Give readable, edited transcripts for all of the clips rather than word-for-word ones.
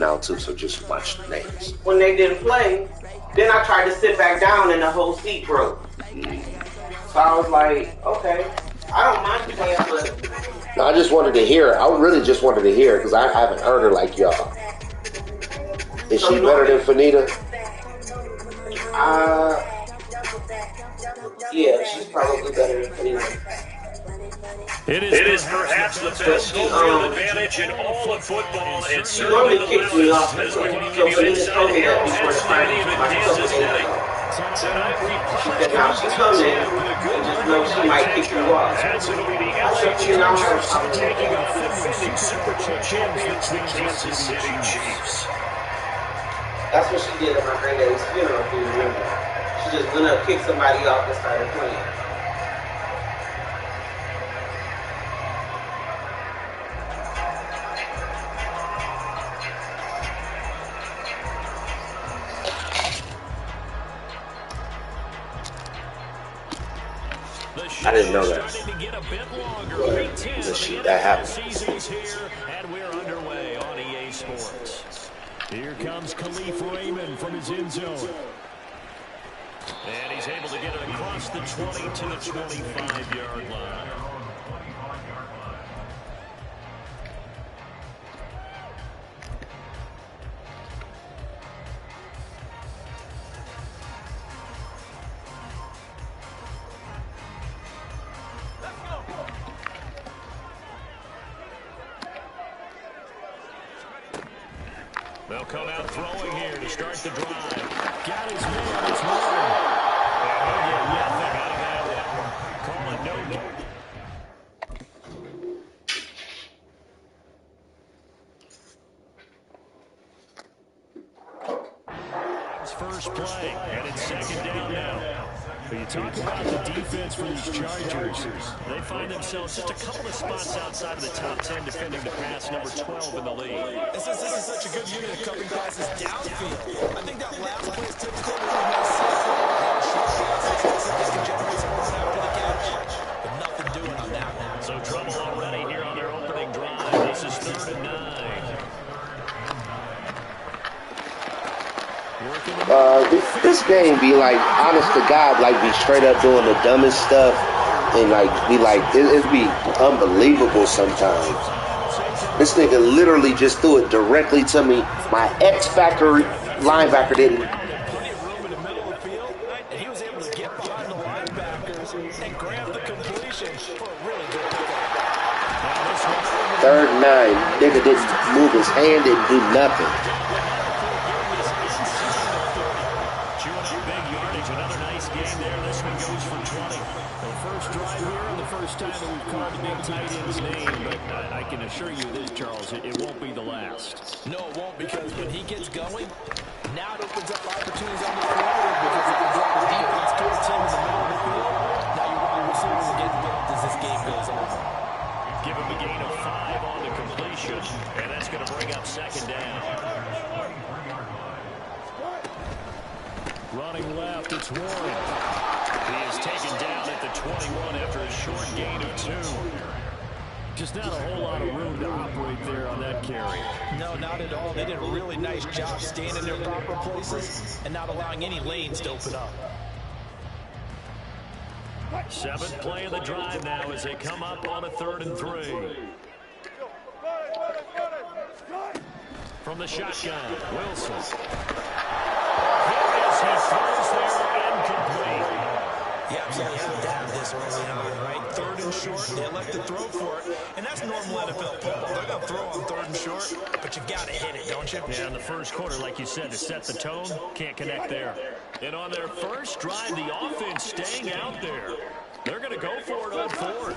now too, so just watch the names. When they didn't play, then I tried to sit back down and the whole seat broke. So I was like, okay, I don't mind playing, but No, I just wanted to hear. I really just wanted to hear because I haven't heard her like y'all. Is she better than Fanita? Yeah, she's probably better than Fanita. It is perhaps the best home field advantage in all of football, and certainly the leftist has continued inside Harold and Stadium in Kansas City. Tonight we now she comes in and just know she might kick you off. as it'll be the LA Chargers taking on the defending Super Bowl champions, the Kansas City Chiefs. That's what she did at my granddaddy's funeral, if you remember. She just went up, kicked somebody off, and started playing. I didn't know that. That happened. And we're underway on EA Sports. Here comes Khalif Raymond from his end zone. And he's able to get it across the 20 to the 25-yard line. They'll come out throwing here to start the drive. Got his man this morning. And he'll get nothing out of that one. Call it no good. First play, and it's second down now. But you talk about the defense for these Chargers. They find themselves just a couple of spots outside of the top 10 defending the pass, number 12 in the league. This is such a good unit of covering passes downfield. I think that last play is typical of what we see. Short passes can generate some run after the catch, but nothing doing on that one. So trouble already here on their opening drive. This is 3rd and 9. This game be like, honest to God, like be straight up doing the dumbest stuff, and like be like, it be unbelievable sometimes. This nigga literally just threw it directly to me. My X Factor linebacker didn't. Plenty of room in the middle of the field, and he was able to get behind the linebackers and grab the completion for a really good pickup. 3rd and 9, nigga didn't move his hand, didn't do nothing. Another nice game there. This one goes for 20. The first drive here and the first time that we've called the big tight end's name, but I can assure you this, Charles, it won't be the last. No, it won't, because when he gets going, now it opens up opportunities on the field because it can draw the defense towards him in the middle of the field. Now you want your receivers to get built as this game goes on. Give him a gain of 5 on the completion, and that's going to bring up second down. Running left, it's Warren. He is taken down at the 21 after a short gain of 2. Just not a whole lot of room to operate there on that carry. No, not at all. They did a really nice job staying in their proper places and not allowing any lanes to open up. 7th play of the drive now as they come up on a 3rd and 3. From the shotgun, Wilson. He throws there incomplete. You absolutely have to have this early on, right? 3rd and short, they elect to throw for it, and that's normal NFL football. They're going to throw on 3rd and short, but you've got to hit it, don't you? Yeah, in the first quarter, like you said, to set the tone, can't connect there. And on their first drive, the offense staying out there. They're going to go for it on 4th.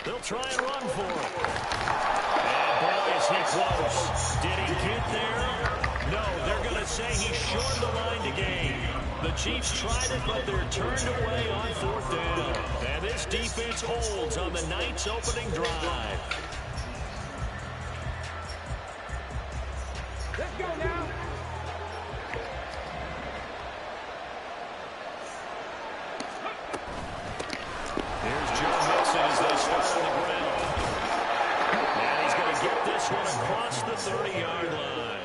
They'll try and run for it. And boy, is he close. Did he get there? No, they're going to say he shortened the line to gain. The Chiefs tried it, but they're turned away on 4th down. And this defense holds on the night's opening drive. Let's go now. Here's Joe Mixon as they start on the ground. And he's going to get this one across the 30-yard line.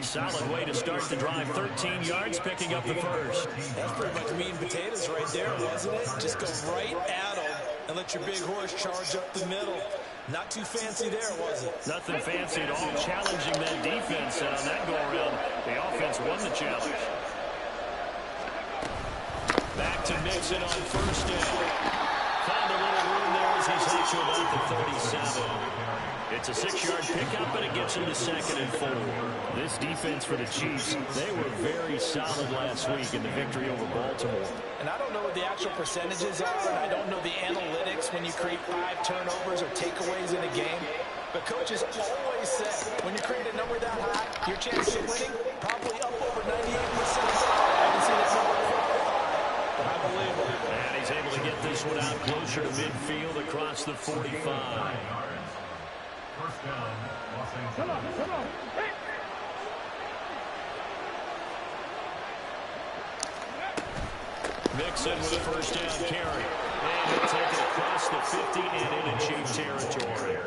Solid way to start the drive. 13 yards, picking up the first. That's pretty much meat and potatoes right there, wasn't it? Just go right at them and let your big horse charge up the middle. Not too fancy there, was it? Nothing fancy at all. Challenging that defense. And on that go-around, the offense won the challenge. Back to Mixon on first down. Found a little room there as he's hit to about the 37. It's a 6-yard pickup, and it gets him to 2nd and 4. This defense for the Chiefs, they were very solid last week in the victory over Baltimore. And I don't know what the actual percentages are, and I don't know the analytics when you create 5 turnovers or takeaways in a game. But coaches always say, when you create a number that high, your chances of winning probably up over 98%. I haven't seen that number before, but I believe it. And he's able to get this one out closer to midfield across the 45. First down, Los Angeles. Come on. Mixon with a first down carry. And he'll take it across the 50 and into Chief territory.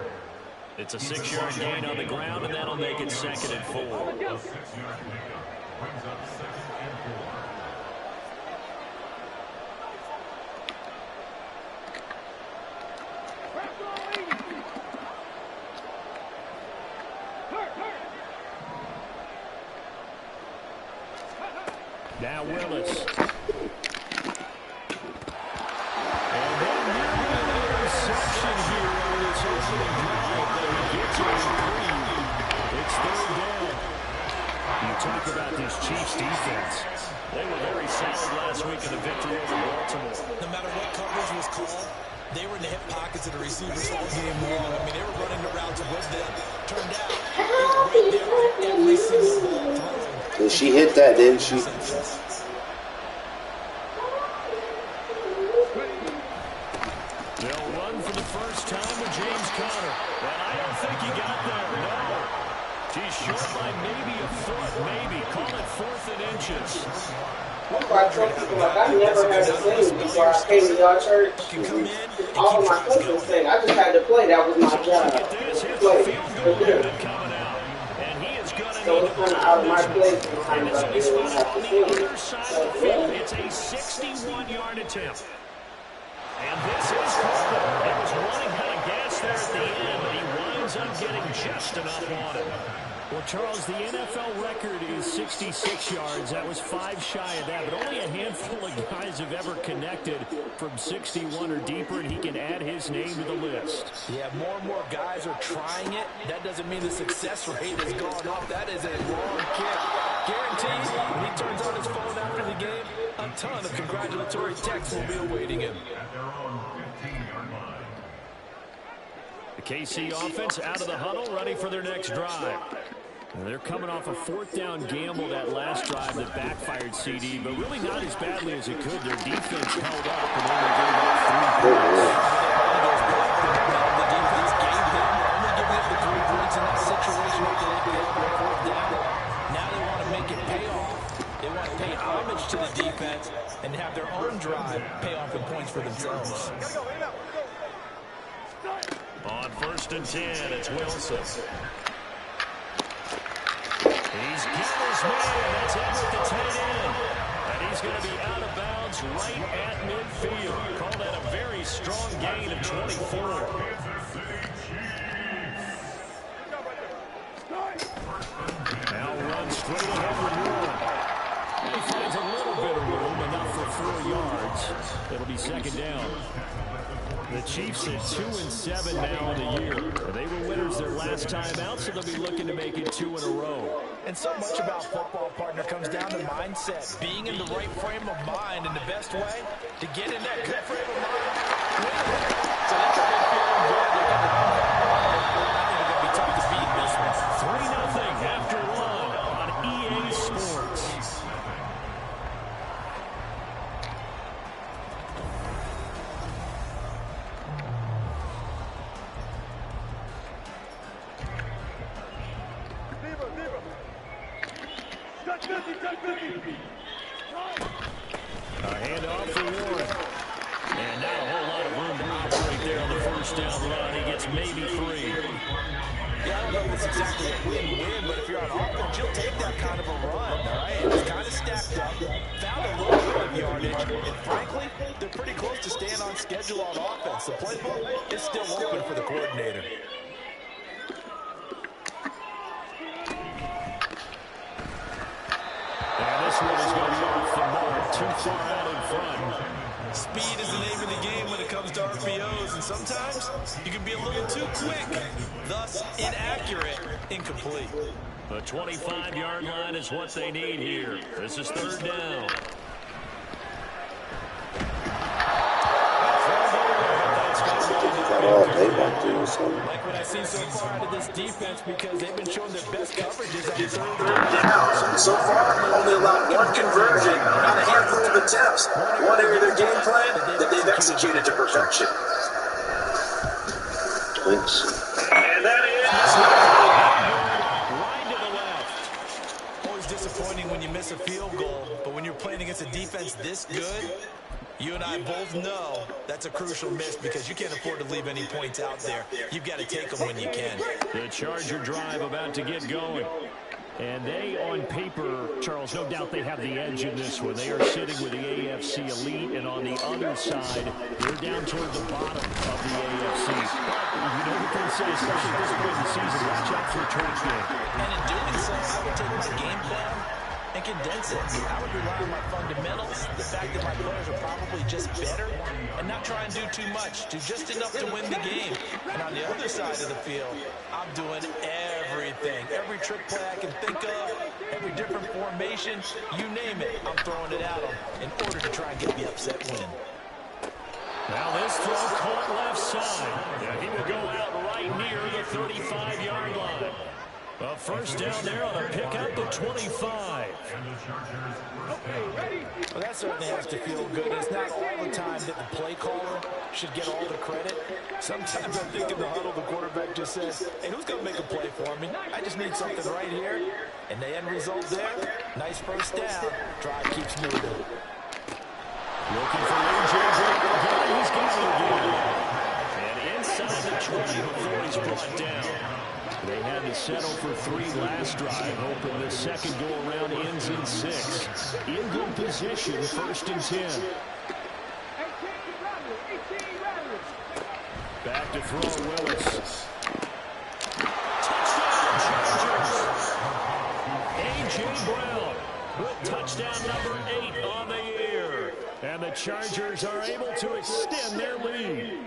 It's a 6-yard gain on the ground, and that'll make it 2nd and 4. The 6-yard pickup brings up 2nd and 4. Now Willis. And then nearly an interception here on this opening drive, but he gets a reprieve. It's 3rd down. You talk about this Chiefs defense. They were very solid last week in the victory over Baltimore. No matter what coverage was called, they were in the hip pockets of the receivers all game long. I mean, they were running the routes with them. Turned out, they were right there on every single ball throw. And she hit that, didn't she? They'll run for the first time with James Conner. And I don't think he got there. No. She's short by maybe a foot, maybe. Call it 4th and inches. That's why I tell people, like, I never had to sing before I came to y'all church. All of my cousins sing. I just had to play. That was my job. Look at this. Here's the field goal unit coming out. And he is going to So it's kind of out of my place and sometimes. it's I going to be really spotted have on to the sing. other side of the field. It's a 61-yard attempt. And this is Cooper. He was running out of gas there at the end, but he winds up getting just enough on it. Well, Charles, the NFL record is 66 yards. That was 5 shy of that, but only a handful of guys have ever connected from 61 or deeper, and he can add his name to the list. Yeah, more and more guys are trying it. That doesn't mean the success rate has gone up. That is a long kick. Guaranteed, when he turns on his phone after the game, a ton of congratulatory texts will be awaiting him. At their own 15-yard line. The KC offense out of the huddle, ready for their next drive. And they're coming off a 4th down gamble that last drive that backfired CD, but really not as badly as it could. Their defense held up and only gave up 3 points. The defense gave them, only giving up the 3 points in that situation after they gave up on 4th down. Now they want to make it pay off. They want to pay homage to the defense and have their own drive pay off in points for themselves. On 1st and 10, it's Wilson. He's got his man. That's in with the tight end. And he's going to be out of bounds right at midfield. Call that a very strong gain of 24. Now runs straight ahead with Warren. He finds a little bit of room, enough for 4 yards. It'll be 2nd down. The Chiefs at 2-7 now in the year. They were winners their last time out, so they'll be looking to make it 2 in a row. And so much about football, partner, comes down to mindset. Being in the right frame of mind, and the best way to get in that good frame of mind. So that's a big feeling good. I think they're going to be tough to beat this one. 3-0 after 1 on EA Sports. A handoff for Warren. And not a whole lot of room to operate there on the 1st down run. He gets maybe 3. Yeah, I don't know if it's exactly a win-win, but if you're on offense, you'll take that schedule on offense. The playbook is still open for the coordinator. And this one is going to be off the mark, too far out in front. Speed is the name of the game when it comes to RPOs, and sometimes you can be a little too quick, thus inaccurate, incomplete. The 25-yard line is what they need here. This is third down. Like what I've seen so far out of this defense, because they've been showing their best coverages on third down. So far, only allowed one conversion on a handful of attempts. One area of their game plan that they've executed to perfection. Thanks. And that is Right to the left. Always disappointing when you miss a field goal, but when you're playing against a defense this good, you and I both know that's a crucial miss because you can't afford to leave any points out there. You've got to take them when you can. The Charger drive about to get going. And they, on paper, Charles, no doubt they have the edge in this one. They are sitting with the AFC elite, and on the other side, they're down toward the bottom of the AFC. You know what they say, especially at this point in the season, watch out for a trade game. And in doing so, I would take my game plan and condense it. I would rely on my fundamentals, the fact that my players are probably just better, and not try and do too much, do just enough to win the game. And on the other side of the field, I'm doing everything, every trick play I can think of, every different formation, you name it, I'm throwing it at them in order to try and get the upset win. Now this throw caught left side. Yeah, he will go out right near the 35-yard line. A first down there on a pick out to 25. Well, that certainly has to feel good. It's not all the time that the play caller should get all the credit. Sometimes I think in the huddle, the quarterback just says, hey, who's going to make a play for me? I just need something right here. And the end result there, nice first down. Drive keeps moving. Looking for A.J. Brown. He's got it again. And inside the 20 before he's brought down. They had to settle for 3 last drive, hoping the second go-around ends in 6. In good position, first and 10. Back to throw Willis. Touchdown, Chargers. A.J. Brown with touchdown number 8 on the year. And the Chargers are able to extend their lead.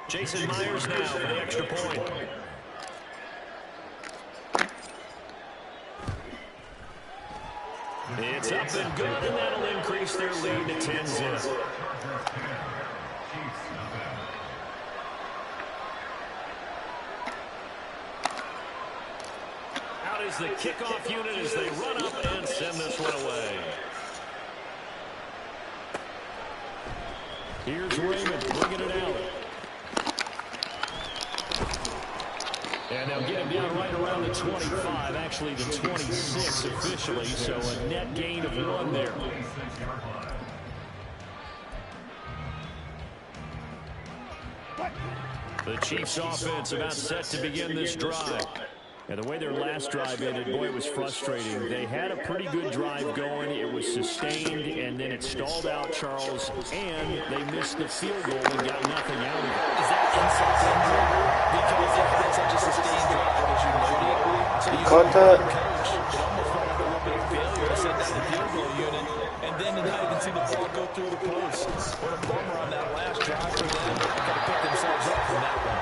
Jason Myers now for the extra point. It's up and good, and that'll increase their lead to 10-0. Out is the kickoff unit as they run up and send this one away. Here's Raymond bringing it out. And they'll get him down right around the 25, actually the 26 officially, so a net gain of 1 there. The Chiefs' offense about set to begin this drive. And the way their last drive ended, boy, it was frustrating. They had a pretty good drive going. It was sustained, and then it stalled out, Charles, and they missed the field goal and got nothing out of it. Is that insult to injury? Because they had such a sustained drive, as you noted. So you Caught that. coach, it almost felt like a little bit of failure to set down the field goal unit, and then to not even see the ball go through the post. What a bummer on that last drive for them. Got to pick themselves up from that one.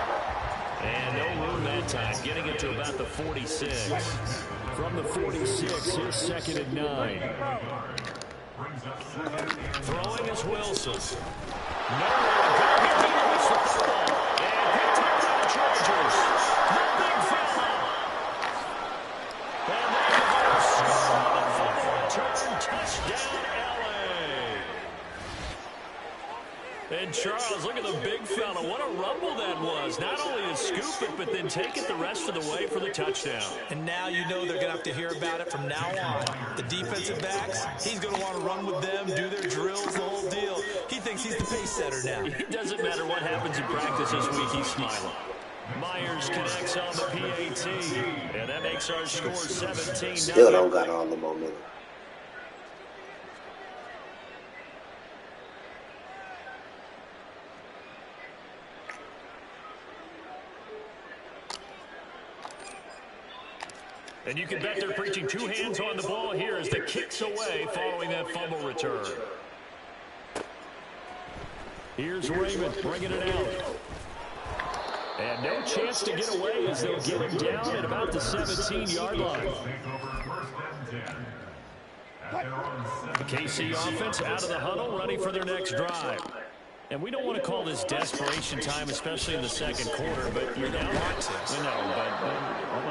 And no room that time, getting it to about the 46. From the 46, here's second and 9. Throwing is Wilson. Nowhere to go. He lost the football. And picked up by the Chargers. The big fella. And there goes the fumble return. Touchdown, L.A. And Charles, look at the big fella. What a rumble that was. Not only to scoop it, but then take it the rest of the way for the touchdown. And now you know they're going to have to hear about it from now on. The defensive backs, he's going to want to run with them, do their drills, the whole deal. He thinks he's the pace setter now. It doesn't matter what happens in practice this week, he's smiling. Myers connects on the PAT, and that makes our score 17-9. Still don't got all the momentum. And you can bet they're preaching two hands on the ball here as the kick's away following that fumble return. Here's Raymond bringing it out. And no chance to get away as they'll get him down at about the 17-yard line. The KC offense out of the huddle, ready for their next drive. And we don't want to call this desperation time, especially in the second quarter, but you're down. Let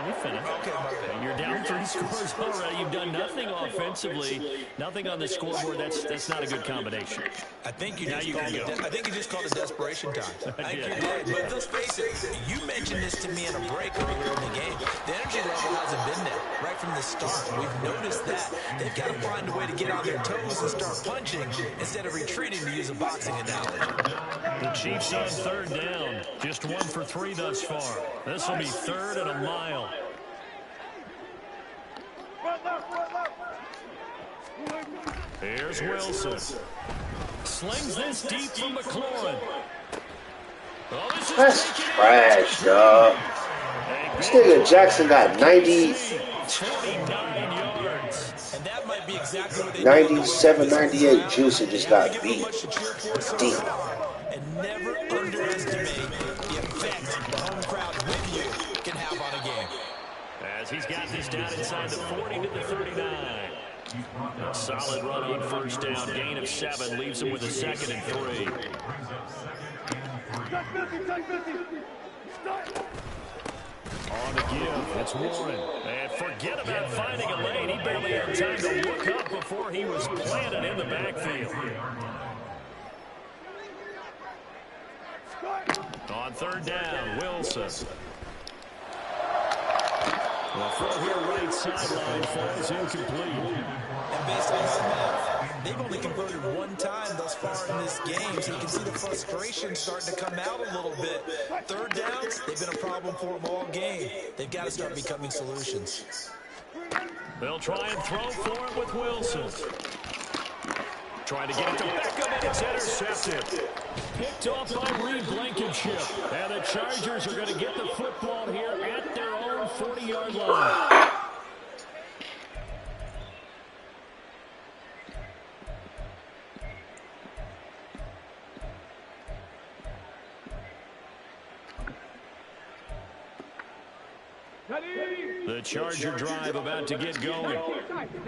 me finish. Okay, you're down 3 scores already. You've done nothing offensively, nothing on the scoreboard. That's not a good combination. I think you just called it desperation time. I think you're right. But let's face it, you mentioned this to me in a break earlier in the game. The energy level hasn't been there right from the start. We've noticed that. They've got to find a way to get on their toes and start punching instead of retreating, to use a boxing analogy. The Chiefs on third down. Just 1 for 3 thus far. This will be 3rd and a mile. Here's Wilson. Slings this deep from McLaurin. Oh, that's trash, dog. This nigga Jackson got 90. 49 yards. And that might be exactly what they 97, 98. Juicy just got beat. Deep. And never underestimate the effect the home crowd with you can have on a game. As he's got this down inside the 40 to the 39. A solid run on first down. Gain of 7 leaves him with a 2nd and 3. On the give, it's Warren. And forget about finding a lane. He barely had time to look up before he was planted in the backfield. On third down, Wilson. The throw here right sideline falls incomplete. And based on that math, they've only converted 1 time thus far in this game, so you can see the frustration starting to come out a little bit. Third downs, they've been a problem for them all game. They've got to start becoming solutions. They'll try and throw for it with Wilson. Trying to get it to Beckham, and it's intercepted. Picked off by Reed Blankenship. And the Chargers are going to get the football here at their own 40-yard line. The Charger drive about to get going.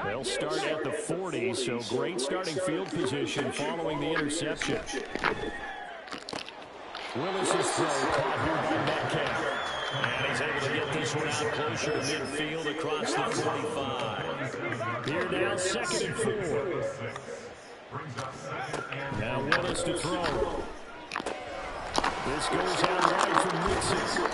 They'll start at the 40, so great starting field position following the interception. Willis's throw caught here by Metcalf. And he's able to get this one out closer to midfield across the 45. Here now, 2nd and 4. Now Willis to throw. This goes out right from Mixon.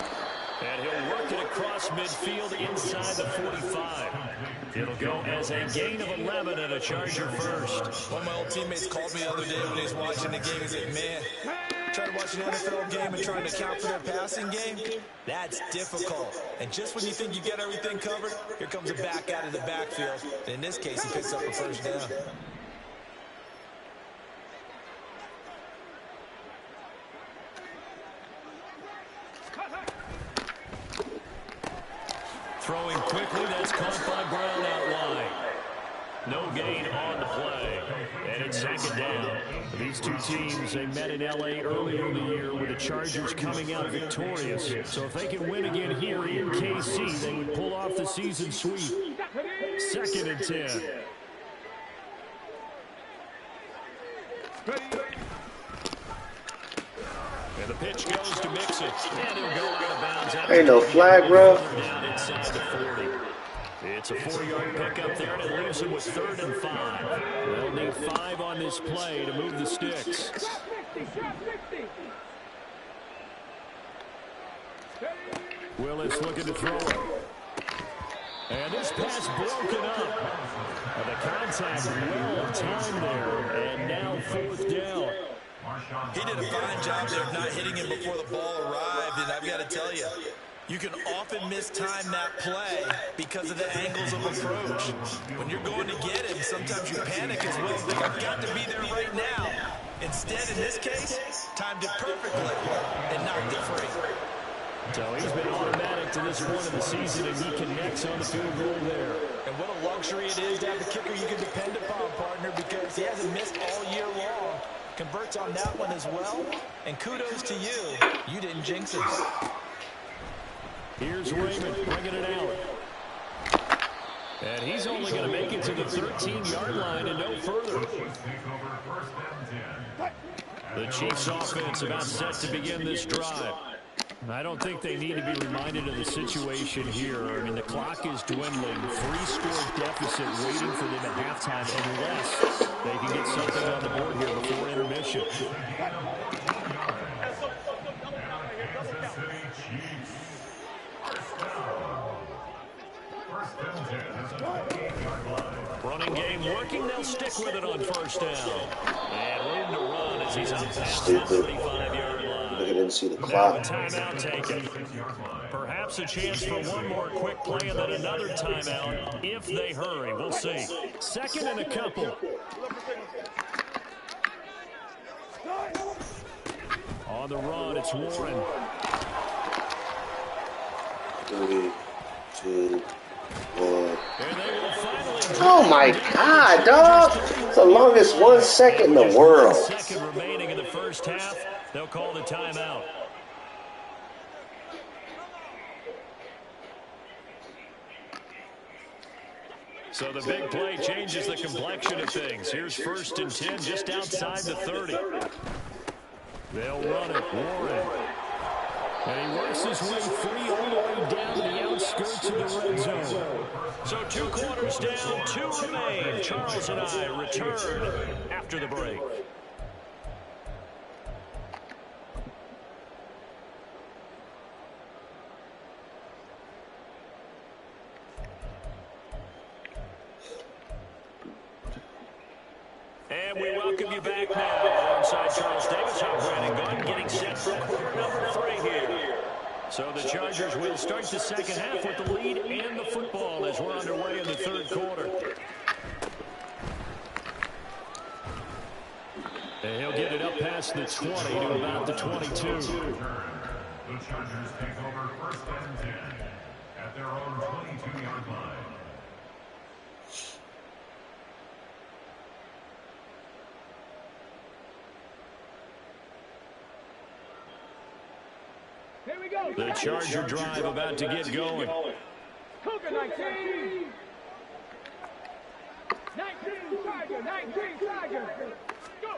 And he'll work it across midfield inside the 45. It'll go as a gain of 11 and a Charger first. One of my old teammates called me the other day when he was watching the game. He said, man, trying to watch an NFL game and trying to account for their passing game, that's difficult. And just when you think you get everything covered, here comes a back out of the backfield. And in this case, he picks up a first down. Throwing quickly, that's caught by Brown out wide. No gain on the play. And it's 2nd down. These two teams, they met in L.A. earlier in the year with the Chargers coming out victorious. So if they can win again here in KC, they would pull off the season sweep. 2nd and 10. And the pitch goes to Mixon. And he'll go out of bounds. Ain't no flag, bro. Down inside the 40. It's a 4-yard pickup there, and it leaves him with 3rd and 5. They'll need 5 on this play to move the sticks. Willis looking to throw it. And this pass broken up. And the contact well timed there. And now 4th down. He did a fine job there of not hitting him before the ball arrived, and I've got to tell you, you can often mistime that play because of the angles of approach. When you're going to get him, sometimes you panic as well. Think, I've got to be there right now. Instead, in this case, timed it perfectly and knocked it free. So he's been automatic to this point of the season, and he connects on the field goal there. And what a luxury it is to have a kicker you can depend upon, partner, because he hasn't missed all year long. Converts on that one as well. And kudos to you. You didn't jinx us. Here's Raymond bringing it out. And he's only going to make it to the 13-yard line and no further. The Chiefs offense about set to begin this drive. I don't think they need to be reminded of the situation here. I mean, the clock is dwindling. 3-score deficit waiting for them at halftime unless they can get something on the board here before intermission. Running game working. They'll stick with it on first down. And room to run as he's up past the 35-yard line. I didn't see the clock. Timeout taken. Perhaps a chance for one more quick play and then another timeout if they hurry. We'll see. Second and a couple. On the run, it's Warren. 3, 2, 1. Oh my God, dog! It's the longest 1 second in the world. Second remaining in the first half. They'll call the timeout. So the big play changes the complexion of things. Here's 1st and 10 just outside the 30. They'll run it. Warren. And he works his way free all the way down to the outskirts of the red zone. So 2 quarters down, 2 remain. Charles and I return after the break. And we welcome you back now alongside Charles Davis. I'm Brandon Gunn getting set for quarter number 3 here. So the Chargers will start the second half with the lead and the football as we're underway in the 3rd quarter. And he'll get it up past the 20 to about the 22. The Chargers take over 1st and 10 at their own 22-yard line. The Charger drive about to get going. Cougar 19. 19 Charger, 19 Charger. Go.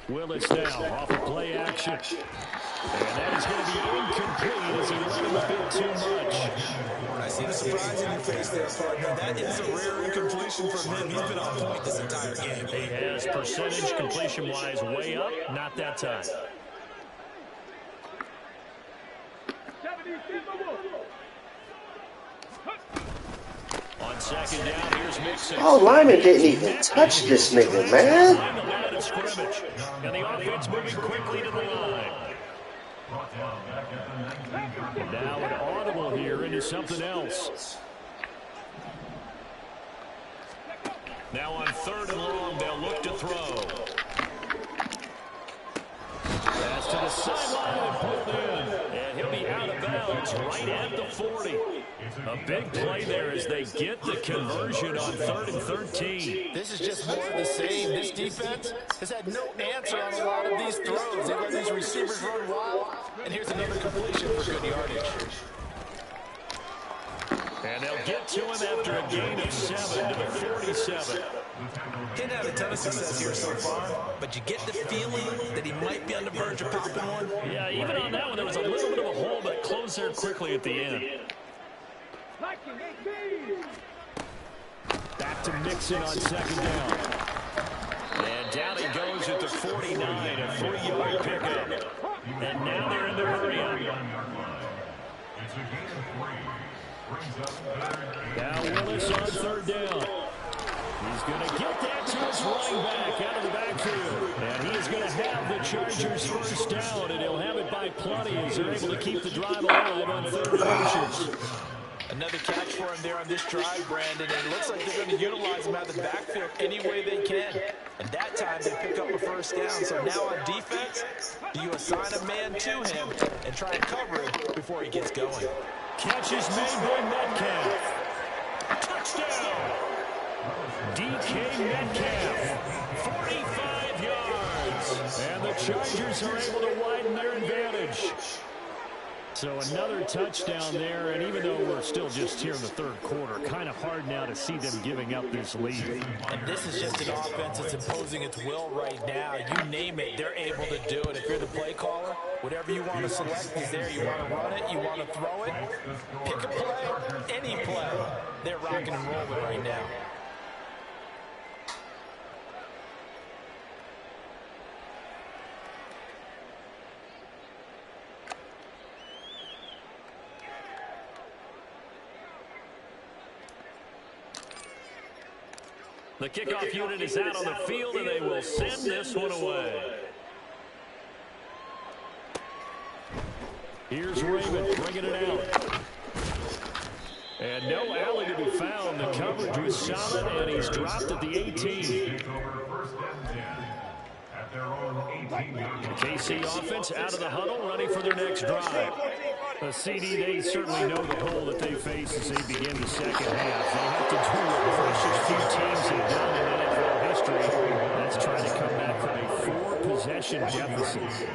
Willis now off of play action. And that is going to be incomplete as he let him a bit too much. I see the surprise in your face there, partner. That is a rare incompletion from him. He's been on point this entire game. He has percentage completion-wise way up. Not that time. On 2nd down, here's Mixon. Oh, Lyman didn't even touch this nigga, man. And the offense moving quickly to the line. Now an audible here into something else. Now on 3rd and long, they'll look to throw. Pass to the sideline and pulled in. And he'll be out of bounds right at the 40. A big play there as they get the conversion on 3rd and 13. This is just more of the same. This defense has had no answer on a lot of these throws. They let these receivers run wild. And here's another completion for good yardage. And they'll get to him after a gain of 7 to the 47. Didn't have a ton of success here so far, but you get the feeling that he might be on the verge of popping one. Yeah, even on that one, there was a little bit of a hole, but it closed there quickly at the end. Back to Mixon on 2nd down. And down he goes at the 49, a 3-yard pickup. And now they're in the hurry-up. Now Willis on 3rd down. He's going to get that to his running back out of the backfield. And he's going to have the Chargers first down, and he'll have it by plenty as they're able to keep the drive alive on 3rd and inches. Another catch for him there on this drive, Brandon, and it looks like they're going to utilize him out of the backfield any way they can. And that time they pick up a first down. So now on defense, do you assign a man to him and try and cover him before he gets going? Catch is made by Metcalf. Touchdown! DK Metcalf, 45 yards. And the Chargers are able to widen their advantage. So another touchdown there, and even though we're still just here in the third quarter, kind of hard now to see them giving up this lead. And this is just an offense that's imposing its will right now. You name it, they're able to do it. If you're the play caller, whatever you want to select is there. You want to run it, you want to throw it, pick a play, any play. They're rocking and rolling right now. The kickoff unit is out on the field, and they will send this one away. Here's Raven bringing it out. And no alley to be found. The coverage was solid, and he's dropped at the 18. KC offense out of the huddle, ready for their next drive. A CD, they certainly know the hole that they face as they begin the second half. They have to do what precious few teams have done in NFL history. That's trying to come back from a 4-possession deficit.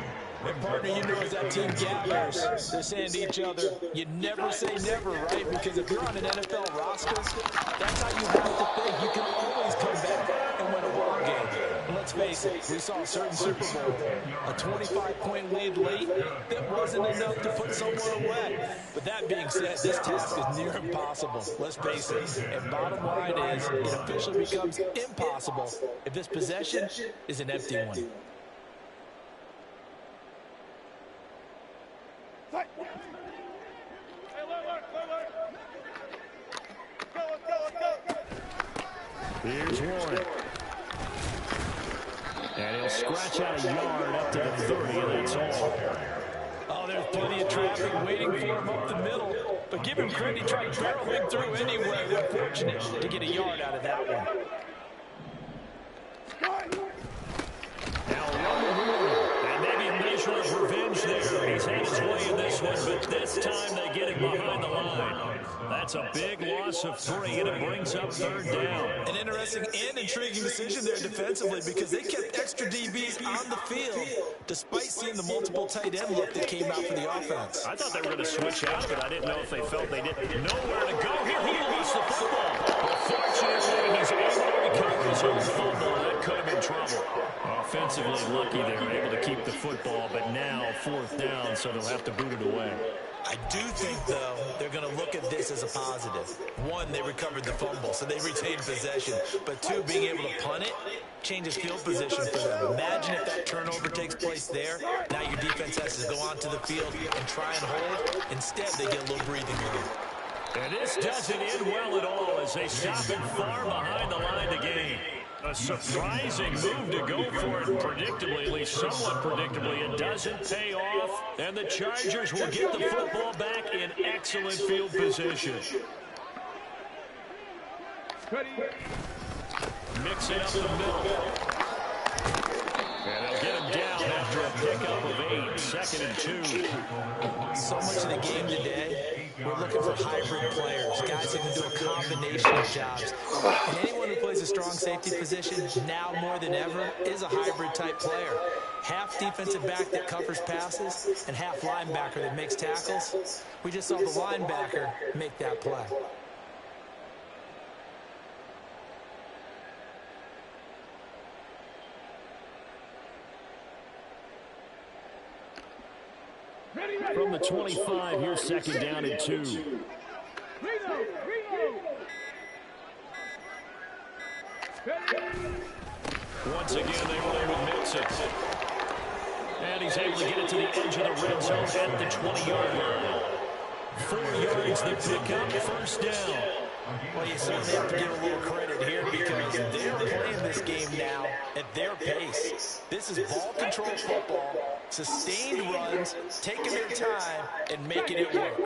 And partner, you know as that team gathers, they're saying to each other, you never say never, right? Because if you're on an NFL roster, that's how you have to think. You can always come back and win a ball game. And let's face it, we saw a certain Super Bowl, a 25-point lead late that wasn't enough to put someone away. But that being said, this task is near impossible. Let's face it. And bottom line is, it officially becomes impossible if this possession is an empty one. Here's Warren. And he'll scratch out a yard up to the 30, and that's all. Oh, there's plenty of traffic waiting for him up the middle. But give him credit, he tried barreling through anyway. They're fortunate to get a yard out of that one. And maybe a measure of revenge there. He's had his way in this one, but this time they get him behind the line. That's a big loss of 3, and it brings up third down. An interesting and intriguing decision there defensively because they kept extra DBs on the field despite seeing the multiple tight end look that came out for the offense. I thought they were going to switch out, but I didn't know if they felt they didn't know where to go. Here he lost the football. Fortunately, he's able to recover his own fumble. That could have been trouble. Offensively lucky they were able to keep the football, but now 4th down, so they'll have to boot it away. I do think, though, they're going to look at this as a positive. 1, they recovered the fumble, so they retained possession. But 2, being able to punt it changes field position for them. Imagine if that turnover takes place there. Now your defense has to go onto the field and try and hold. Instead, they get a little breathing room. And this doesn't end well at all as they stop it far behind the line to gain. A surprising move to go for it predictably, at least somewhat predictably. It doesn't pay off, and the Chargers will get the football back in excellent field position. Mix it up the middle. And they'll get him down after a pickup of 8, 2nd and 2. So much of the game today, we're looking for hybrid players, guys who can do a combination of jobs. And anyone who plays a strong safety position, now more than ever, is a hybrid type player. Half defensive back that covers passes and half linebacker that makes tackles. We just saw the linebacker make that play. From the 25, here's 2nd down and 2. Once again, they were able to mix it. And he's able to get it to the edge of the red zone at the 20-yard line. 4 yards the pickup, 1st down. Well, you certainly have to give a little credit here because they're playing this game now at their pace. This is ball control football, sustained runs, taking their time, and making it work.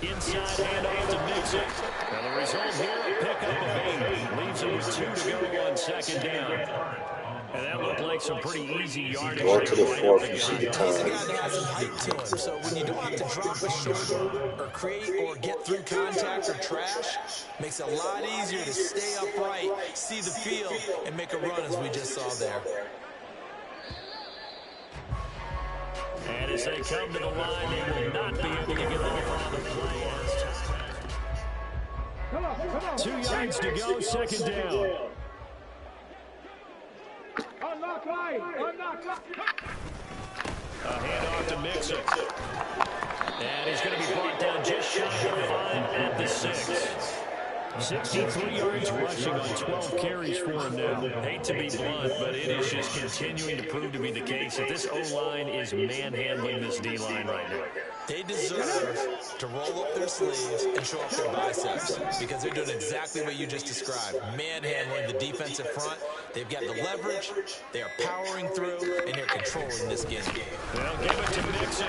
Inside handoff to Mixon. Now the result here, a pickup of 8. Leaves him with 2 to go on second down. And that looked like some pretty easy yardage. Going to the fourth, you see the He's a time. guy that has some height to him, so when you don't have to drop a shoulder or create or get through contact or trash, makes it a lot easier to stay upright, see the field, and make a run as we just saw there. And as they come to the line, they will not be able to get off on the play. 2 yards to go, second down. Unlock line. Unlock line. A handoff to Mixon. And he's going to be brought down just shy of 5 at the 6. 63 yards rushing on 12 carries for him now. Hate to be blunt, but it is just continuing to prove to be the case that this O-line is manhandling this D-line right now. They deserve to roll up their sleeves and show off their biceps because they're doing exactly what you just described, manhandling the defensive front. They've got the leverage, they are powering through, and they're controlling this game. They'll give it to Mixon.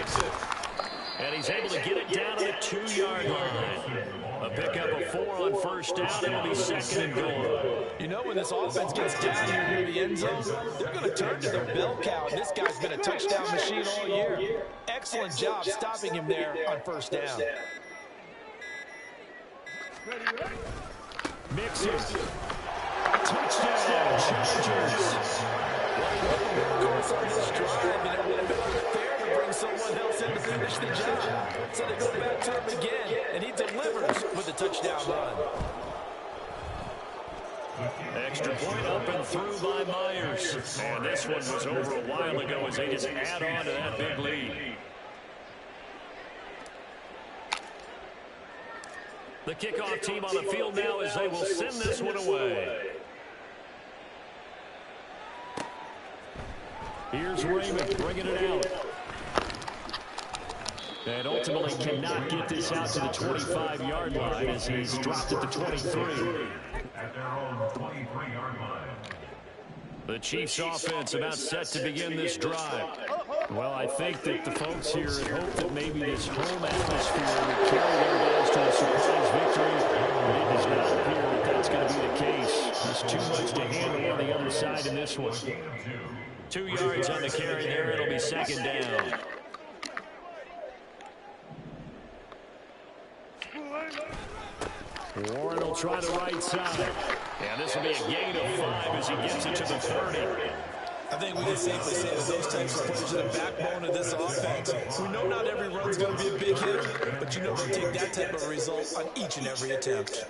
And he's able to get it down to the 2-yard line. A pickup of 4 on first down. It'll be second and goal. You know, when this offense gets down here near the end zone, they're going to turn to their bell cow. This guy's been a touchdown machine all year. Excellent job stopping him there on first down. Mixon. Touchdown, Chargers. Workhorse on this drive, and it would have been unfair to bring someone else in to finish the job. So they go back to him again, and he delivers with a touchdown run. Extra point up and through by Myers. And this one was over a while ago as they just add on to that big lead. The kickoff team on the field now as they will send this one away. Here's Raymond bringing it out. And ultimately cannot get this out to the 25-yard line as he's dropped at the 23. At their own 23-yard line. The Chiefs offense about set to begin this drive. Well, I think that the folks here hope that maybe this home atmosphere would carry their guys to a surprise victory. But it does not appear that that's going to be the case. There's too much to handle on the other side in this one. 2 yards on the carry there. It'll be second down. Warren will try the right side. And this will be a gain of 5 as he gets it to the 30. I think we can safely say that those types of plays are the backbone of this offense. We know not every run's going to be a big hit, but you know they'll take that type of result on each and every attempt.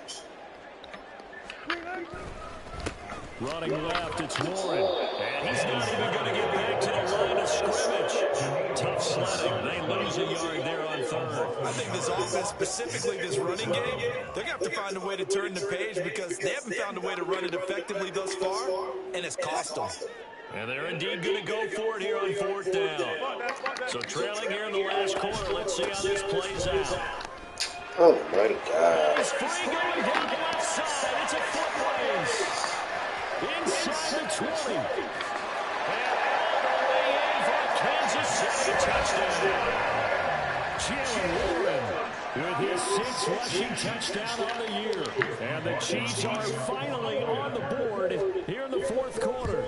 Running left, it's Warren. And he's not even going to get back to the line of scrimmage. Tough sledding. They lose a yard there on third. I think this offense, specifically this running game, they're going to have to find a way to turn the page because they haven't found a way to run it effectively thus far, and it's cost them. And they're indeed going to go for it here on fourth down. So trailing here in the last quarter, let's see how this plays out. Oh, my God. It's free going down the left side. It's a foot race. Inside the 20. And all the way in for Kansas City touchdown. Jalen Warren with his 6th rushing touchdown on the year. And the Chiefs are finally on the board here in the fourth quarter.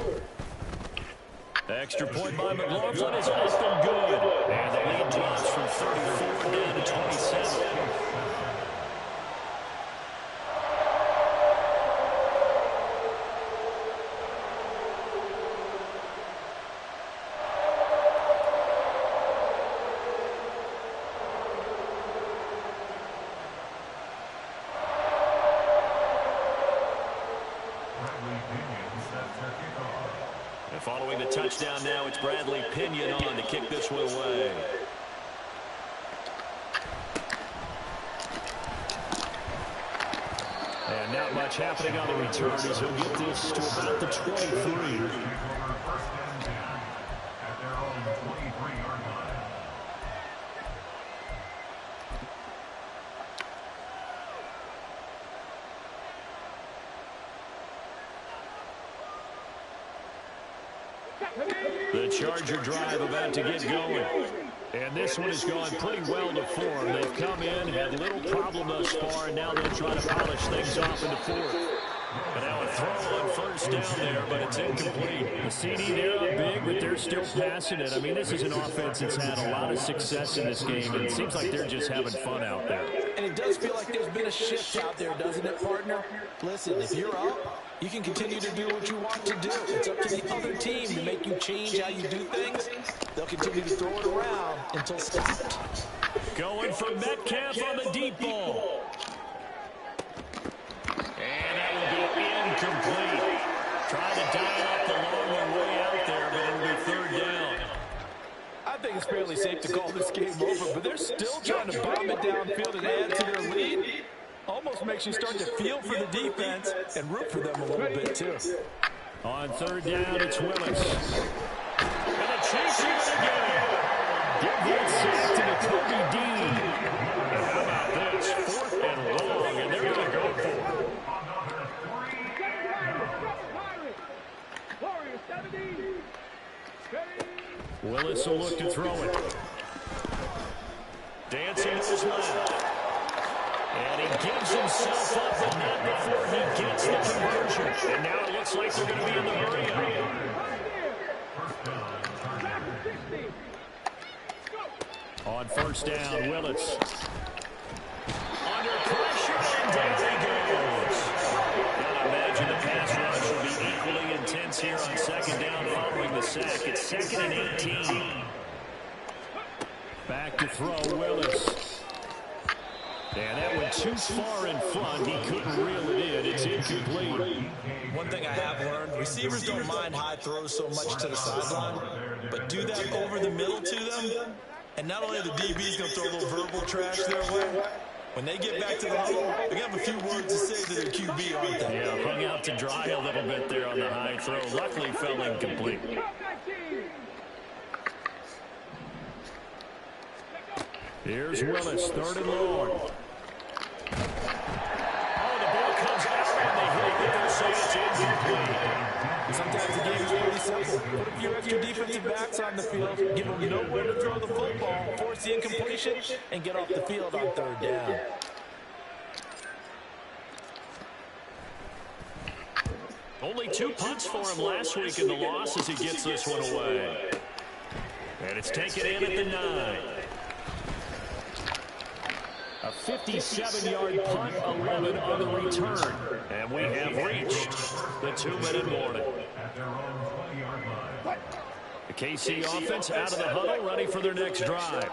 Extra point by McLaughlin is up and good. And the lead drops from 34 down to 27. Following the touchdown now, it's Bradley Pinion on to kick this one away. And not much happening on the return as he'll get this to about the 23. The Charger drive about to get going. And this one has gone pretty well to form. They've come in, had little problem thus far, and now they'll try to polish things off into fourth. And now a throw on first down there, but it's incomplete. The CD, they're up big, but they're still passing it. I mean, this is an offense that's had a lot of success in this game, and it seems like they're just having fun out there. And it does feel like there's been a shift out there, doesn't it, partner? Listen, if you're up, you can continue to do what you want to do. It's up to the other team to make you change how you do things. They'll continue to throw it around until stopped. Going for Metcalf on the deep ball. And that will go incomplete. Trying to dial up the long way out there, but it'll be third down. I think it's fairly safe to call this game over, but they're still trying to bomb it downfield and add to their lead. Almost makes you start to feel for the defense and root for them a little bit, too. On third down, it's Willis. And a chasing it again. Give that sack to Kobe Dean. And how about this? Fourth and long, and they're going to go for it. Willis will look to throw it. Dancing to his left. And he gives himself up, but not before he gets the conversion. And now it looks like they're going to be in the hurry-up. On first down, Willis. Under pressure, and down he goes. Gotta imagine the pass rush will be equally intense here on second down following the sack. It's 2nd and 18. Back to throw, Willis. And that went too far in front. He couldn't reel it in. It's incomplete. One thing I have learned, receivers don't mind high throws so much to the sideline, but do that over the middle to them, and not only are the DBs going to throw a little verbal trash their way, when they get back to the huddle, they're going to have a few words to say to their QB, aren't they? Yeah, hung out to dry a little bit there on the high throw. Luckily fell incomplete. Here's Willis, third and long. Oh, the ball comes out, and they hit it, but they'll say it's incomplete. Sometimes the game is pretty simple. Put a few extra defensive backs on the field, give them nowhere to throw the football, force the incompletion, and get off the field on third down. Only 2 punts for him last week in the loss as he gets this one away. And it's taken in at the 9. A 57-yard punt, 11 on the return. And we have reached the 2-minute warning. The KC offense out of the huddle, ready for their next drive.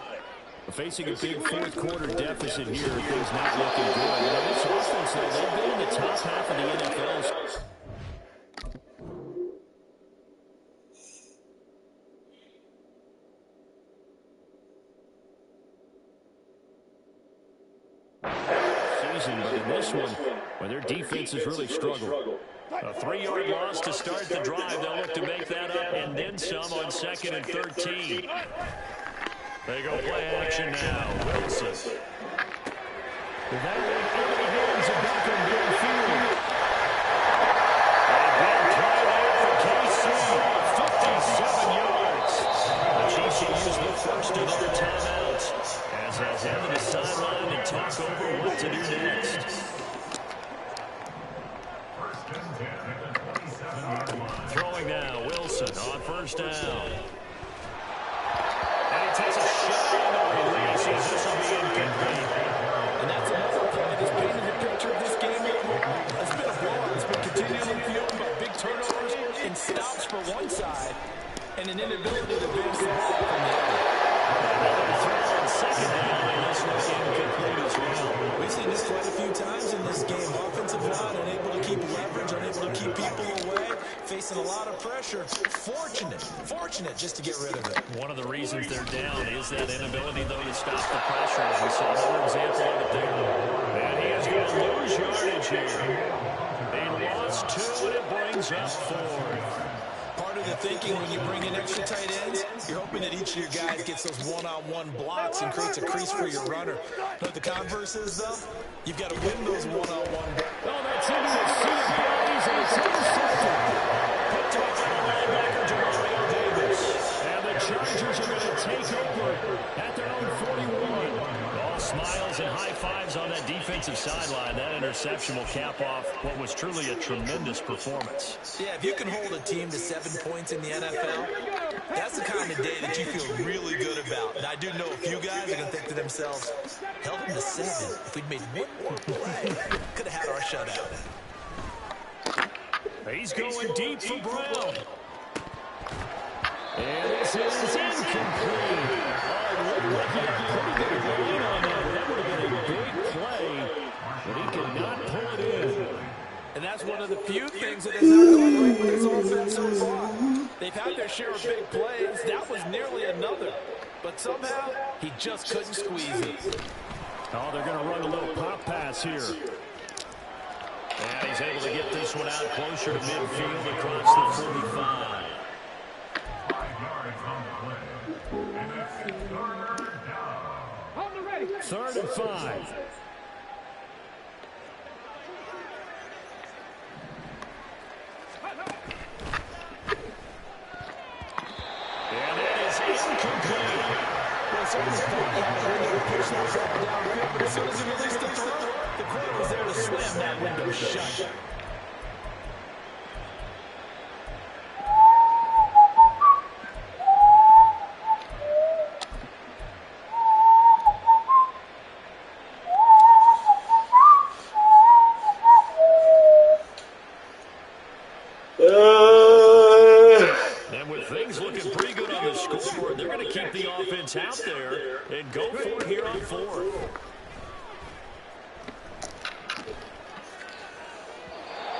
Facing a big fourth-quarter deficit here, things not looking good. You know, this offense, though, they've been in the top half of the NFL's. But in this one, when their defense has really struggled. A 3-yard loss to start the drive. They'll look to make that up and then some on 2nd and 13. They go play action now. Wilson. That one out of the hands of Beckham downfield. A big play there for KC. 57 yards. The Chiefs will use the first of their timeouts. As has him to the sideline and talk over what to do next. Throwing now, Wilson on first down. And he takes a shot on the release. This will be incomplete. And that's another play that's painted the picture of this game. It's been a blowout. It's been continually fueled by big turnovers and stops for one side and an inability to advance the ball from the other. Another throw on second down, and this one's incomplete as well. We've seen this quite a few times in this game. Offensive line unable to keep leverage, unable to keep people away, facing a lot of pressure. Fortunate just to get rid of it. One of the reasons they're down is that inability, though, to stop the pressure. As we saw another example of it there. And he is going to lose yardage here. They lost 2, and it brings up 4. Part of the thinking when you bring in extra tight ends, you're hoping that each of your guys gets those one-on-one blocks and creates a crease for your runner. But the converse is, though, you've got to win those one-on-one. Oh, that's into the seat bodies, and it's intercepted. Picked up by the linebacker, Jamario Davis. And the Chargers are going to take over at their own 41. All smiles and high fives on that defensive sideline. That interception will cap off what was truly a tremendous performance. Yeah, if you can hold a team to 7 points in the NFL, that's the kind of day that you feel really good about. And I do know a few guys are going to think to themselves, held them to 7. If we'd made one more play, could have had our shutout. He's going deep for Brown. And this is incomplete. Looked like he had pretty good line on that. That would have been a big play, but he could not pull it in. And that's one of the few things that has not gone right with this offense so far. They've had their share of big plays. That was nearly another. But somehow, he just couldn't squeeze it. Oh, they're going to run a little pop pass here. And he's able to get this one out closer to midfield across the 45. 5 yards on the play. And it's third down. 3rd and 5. And it is incomplete. Well, someone thought he had a window to push that ball downfield, but as soon as he released the throw, the corner was there to slam that window shut. And with things looking pretty good on the scoreboard, they're going to keep the offense out there and go for it here on 4th.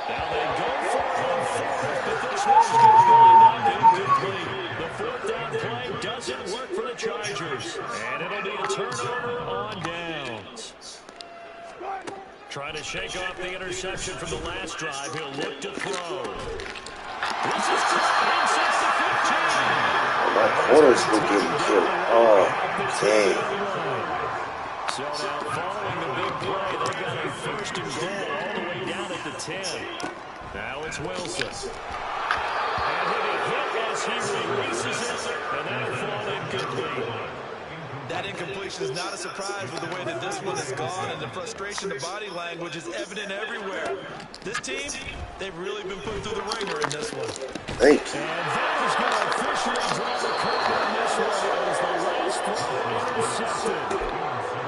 Now they go for it on 4th, but this one's going to wind up incomplete. The 4th down play doesn't work for the Chargers, and it'll be a turnover on downs. Trying to shake off the interception from the last drive. He'll look to throw. This is inside the 15. My corner's been getting killed. Oh, dang. So now following the big play, they've got a 1st and goal all the way down at the 10. Now it's Wilson. And he'll be hit as he releases it, and that'll fall incomplete. That incompletion is not a surprise with the way that this one has gone, and the frustration, the body language is evident everywhere. This team, they've really been put through the ringer in this one. Thank you. And that is going to officially draw the curtain on this one as the last throw intercepted.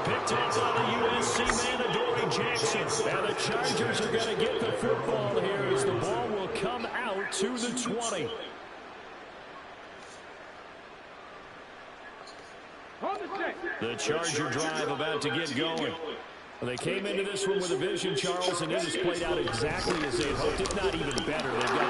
Picked up by the USC man, Adoree Jackson. And the Chargers are going to get the football here as the ball will come out to the 20. The Charger drive about to get going. They came into this one with a vision, Charles, and it has played out exactly as they hoped, if not even better. They've got